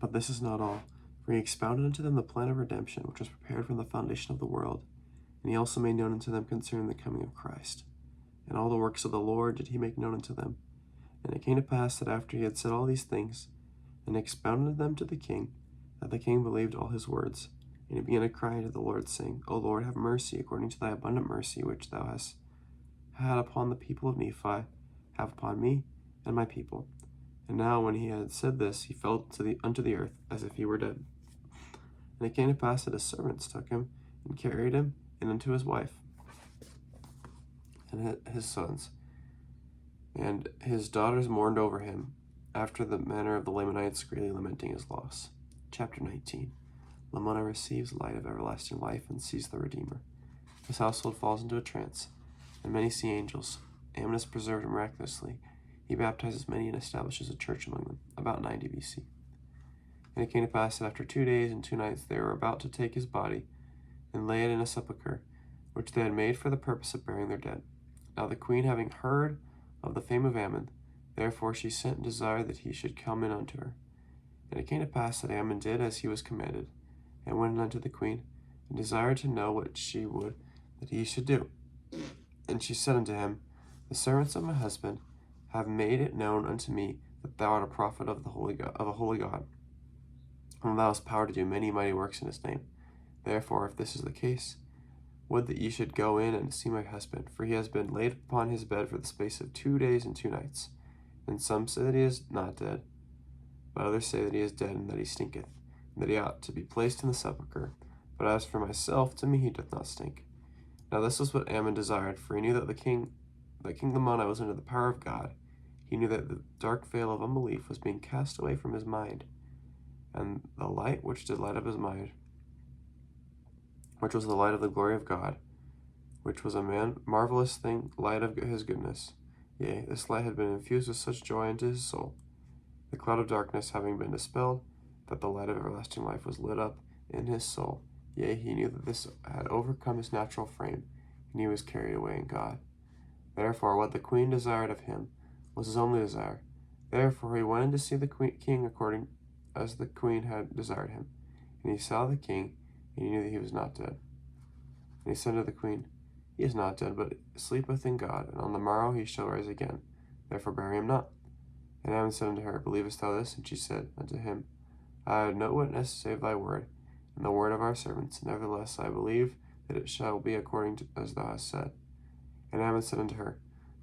But this is not all, for he expounded unto them the plan of redemption, which was prepared from the foundation of the world. And he also made known unto them concerning the coming of Christ. And all the works of the Lord did he make known unto them. And it came to pass that after he had said all these things, and expounded them to the king, that the king believed all his words. And he began to cry unto the Lord, saying, O Lord, have mercy, according to thy abundant mercy which thou hast had upon the people of Nephi, have upon me and my people. And now when he had said this, he fell unto the earth, as if he were dead. And it came to pass that his servants took him, and carried him in unto his wife, and his sons. And his daughters mourned over him, after the manner of the Lamanites, greatly lamenting his loss. Chapter 19. Lamoni receives light of everlasting life, and sees the Redeemer. His household falls into a trance, and many see angels. Ammon is preserved miraculously. He baptizes many and establishes a church among them, about 90 B.C. And it came to pass that after 2 days and 2 nights they were about to take his body, and lay it in a sepulchre, which they had made for the purpose of burying their dead. Now the queen, having heard of the fame of Ammon, therefore she sent and desired that he should come in unto her. And it came to pass that Ammon did as he was commanded, and went in unto the queen, and desired to know what she would that he should do. And she said unto him, The servants of my husband have made it known unto me that thou art a prophet of a holy God, and thou hast power to do many mighty works in his name. Therefore, if this is the case, would that ye should go in and see my husband, for he has been laid upon his bed for the space of 2 days and 2 nights. And some say that he is not dead, but others say that he is dead, and that he stinketh, and that he ought to be placed in the sepulchre. But as for myself, to me he doth not stink. Now this was what Ammon desired, for he knew that King Lamoni was under the power of God. He knew that the dark veil of unbelief was being cast away from his mind, and the light which did light up his mind, which was the light of the glory of God, which was a marvelous thing, light of his goodness. Yea, this light had been infused with such joy into his soul, the cloud of darkness having been dispelled, that the light of everlasting life was lit up in his soul. Yea, he knew that this had overcome his natural frame, and he was carried away in God. Therefore, what the queen desired of him was his only desire. Therefore he went in to see the king according as the queen had desired him. And he saw the king, and he knew that he was not dead. And he said to the queen, He is not dead, but sleepeth in God, and on the morrow he shall rise again. Therefore bury him not. And Ammon said unto her, Believest thou this? And she said unto him, I have no witness save thy word, and the word of our servants. Nevertheless I believe that it shall be according to as thou hast said. And Ammon said unto her,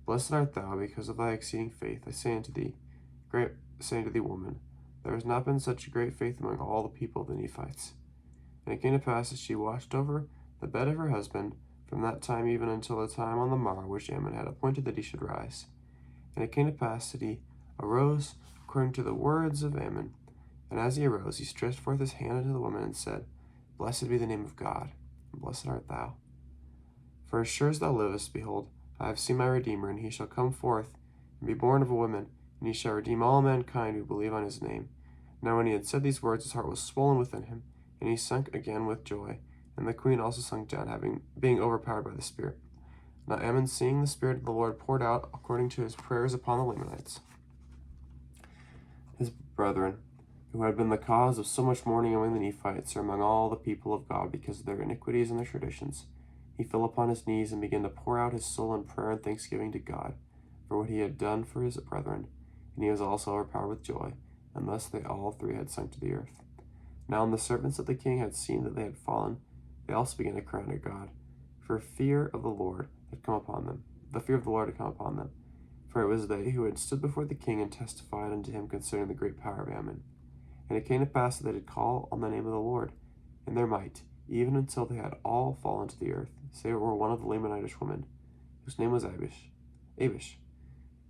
Blessed art thou, because of thy exceeding faith. I say unto thee, woman, there has not been such great faith among all the people of the Nephites. And it came to pass that she watched over the bed of her husband from that time even until the time on the morrow which Ammon had appointed that he should rise. And it came to pass that he arose according to the words of Ammon. And as he arose, he stretched forth his hand unto the woman, and said, Blessed be the name of God, and blessed art thou. For as sure as thou livest, behold, I have seen my Redeemer, and he shall come forth, and be born of a woman, and he shall redeem all mankind who believe on his name. Now when he had said these words, his heart was swollen within him, and he sunk again with joy. And the queen also sunk down, being overpowered by the Spirit. Now Ammon, seeing the Spirit of the Lord poured out according to his prayers upon the Lamanites, his brethren, who had been the cause of so much mourning among the Nephites, or among all the people of God, because of their iniquities and their traditions, he fell upon his knees and began to pour out his soul in prayer and thanksgiving to God for what he had done for his brethren, and he was also overpowered with joy, and thus they all three had sunk to the earth. Now when the servants of the king had seen that they had fallen, they also began to cry unto God, for fear of the Lord had come upon them. The fear of the Lord had come upon them, for it was they who had stood before the king and testified unto him concerning the great power of Ammon. And it came to pass that they did call on the name of the Lord in their might, even until they had all fallen to the earth, save it were one of the Lamanitish women, whose name was Abish,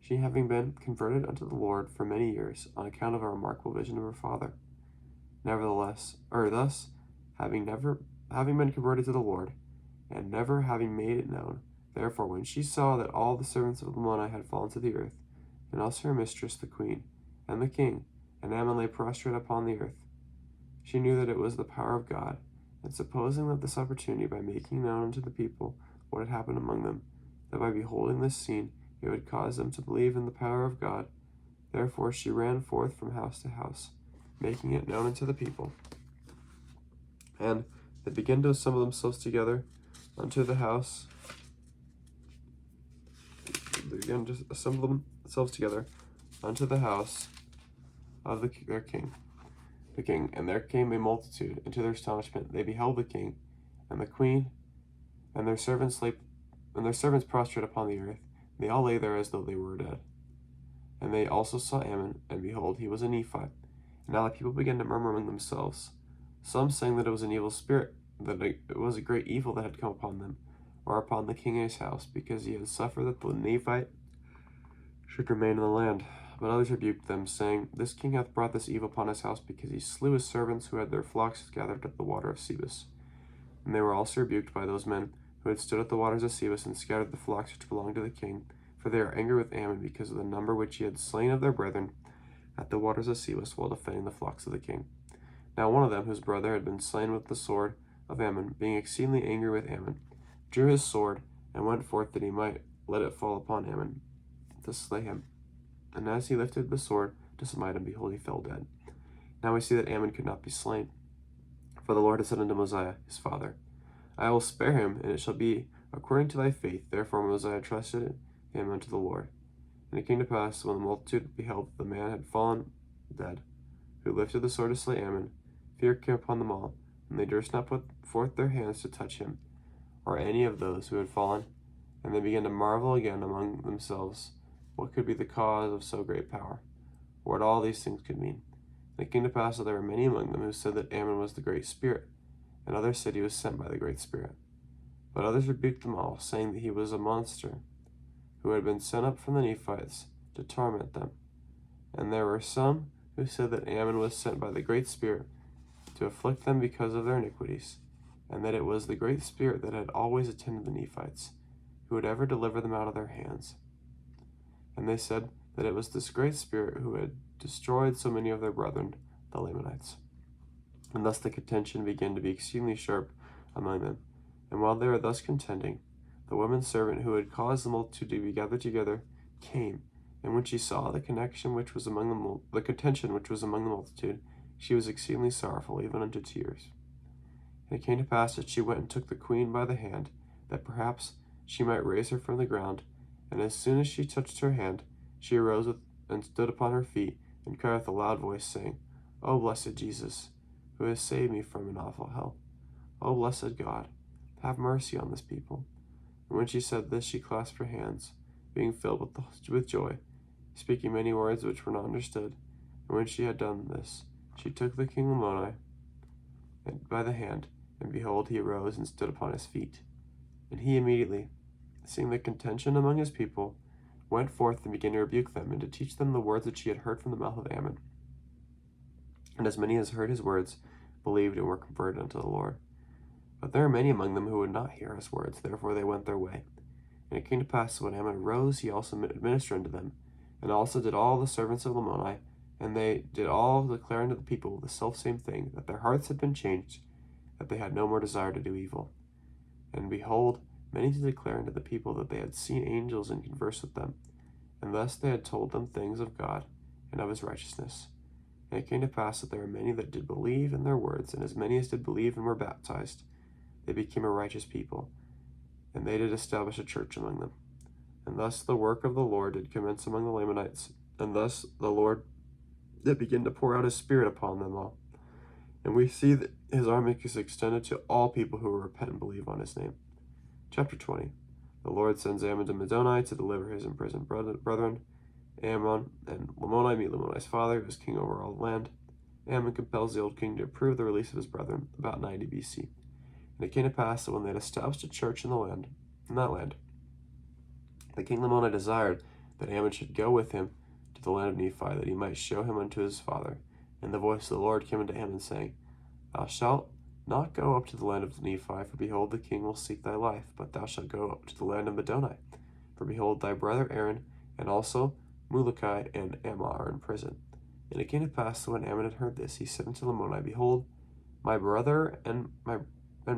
she having been converted unto the Lord for many years, on account of a remarkable vision of her father. Thus, having been converted to the Lord, and never having made it known, therefore when she saw that all the servants of Lamoni had fallen to the earth, and also her mistress the queen, and the king, and Ammon lay prostrate upon the earth, she knew that it was the power of God, and supposing that this opportunity, by making known unto the people what had happened among them, that by beholding this scene it would cause them to believe in the power of God, therefore she ran forth from house to house, making it known unto the people. And they began to assemble themselves together unto the house. They began to assemble themselves together unto the house of their king. The king, and there came a multitude, and to their astonishment they beheld the king and the queen, and their servants prostrate upon the earth. They all lay there as though they were dead. And they also saw Ammon, and behold, he was a Nephite. And now the people began to murmur among themselves, some saying that it was an evil spirit, that it was a great evil that had come upon them, or upon the king and his house, because he had suffered that the Nephite should remain in the land. But others rebuked them, saying, This king hath brought this evil upon his house, because he slew his servants who had their flocks gathered at the water of Sebus. And they were also rebuked by those men who had stood at the waters of Sebus, and scattered the flocks which belonged to the king, for they are angry with Ammon, because of the number which he had slain of their brethren at the waters of Sebus, while defending the flocks of the king. Now one of them, whose brother had been slain with the sword of Ammon, being exceedingly angry with Ammon, drew his sword, and went forth that he might let it fall upon Ammon, to slay him. And as he lifted the sword to smite him, behold, he fell dead. Now we see that Ammon could not be slain. For the Lord had said unto Mosiah, his father, I will spare him, and it shall be according to thy faith. Therefore Mosiah trusted him unto the Lord. And it came to pass, when the multitude beheld that the man had fallen dead, who lifted the sword to slay Ammon, fear came upon them all, and they durst not put forth their hands to touch him, or any of those who had fallen. And they began to marvel again among themselves what could be the cause of so great power, or what all these things could mean. And it came to pass that there were many among them who said that Ammon was the Great Spirit, and others said he was sent by the Great Spirit. But others rebuked them all, saying that he was a monster, who had been sent up from the Nephites to torment them. And there were some who said that Ammon was sent by the Great Spirit to afflict them because of their iniquities, and that it was the Great Spirit that had always attended the Nephites, who would ever deliver them out of their hands. And they said that it was this Great Spirit who had destroyed so many of their brethren, the Lamanites. And thus the contention began to be exceedingly sharp among them. And while they were thus contending, the woman servant who had caused the multitude to be gathered together came, and when she saw the contention which was among the multitude, she was exceedingly sorrowful, even unto tears. And it came to pass that she went and took the queen by the hand, that perhaps she might raise her from the ground. And as soon as she touched her hand, she arose and stood upon her feet, and cried with a loud voice, saying, O blessed Jesus, who has saved me from an awful hell. O blessed God, have mercy on this people. And when she said this, she clasped her hands, being filled with joy, speaking many words which were not understood. And when she had done this, she took the king Lamoni by the hand, and behold, he arose and stood upon his feet. And he immediately, seeing the contention among his people, went forth and began to rebuke them, and to teach them the words which he had heard from the mouth of Ammon. And as many as heard his words believed and were converted unto the Lord. But there were many among them who would not hear his words, therefore they went their way. And it came to pass that when Ammon arose, he also administered unto them, and also did all the servants of Lamoni, and they did all declare unto the people the selfsame thing, that their hearts had been changed, that they had no more desire to do evil. And behold, many did declare unto the people that they had seen angels and conversed with them, and thus they had told them things of God and of his righteousness. And it came to pass that there were many that did believe in their words, and as many as did believe and were baptized, they became a righteous people, and they did establish a church among them. And thus the work of the Lord did commence among the Lamanites, and thus the Lord did begin to pour out his Spirit upon them all. And we see that his arm is extended to all people who will repent and believe on his name. Chapter 20. The Lord sends Ammon to Middoni to deliver his imprisoned brethren. Ammon and Lamoni meet Lamoni's father, who is king over all the land. Ammon compels the old king to approve the release of his brethren, about 90 BC. And it came to pass that when they had established a church in that land, the king Lamoni desired that Ammon should go with him to the land of Nephi, that he might show him unto his father. And the voice of the Lord came unto Ammon, saying, Thou shalt not go up to the land of Nephi, for behold, the king will seek thy life, but thou shalt go up to the land of Middoni. For behold, thy brother Aaron, and also Mulukai and Amma are in prison. And it came to pass that when Ammon had heard this, he said unto Lamoni, Behold, my brother and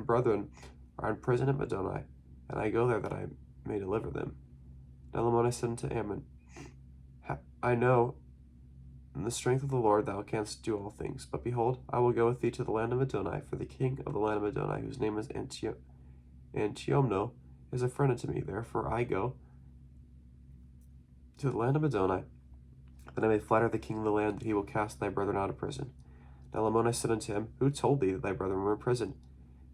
brethren are in prison at Middoni, and I go there that I may deliver them. Now Lamoni said unto Ammon, I know In the strength of the Lord thou canst do all things. But behold, I will go with thee to the land of Adonai, for the king of the land of Adonai, whose name is Antiomno, is a friend unto me. Therefore I go to the land of Adonai, that I may flatter the king of the land, that he will cast thy brethren out of prison. Now Lamoni said unto him, Who told thee that thy brethren were in prison?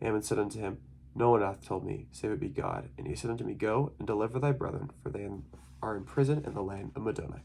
Ammon said unto him, No one hath told me, save it be God. And he said unto me, Go and deliver thy brethren, for they are in prison in the land of Adonai.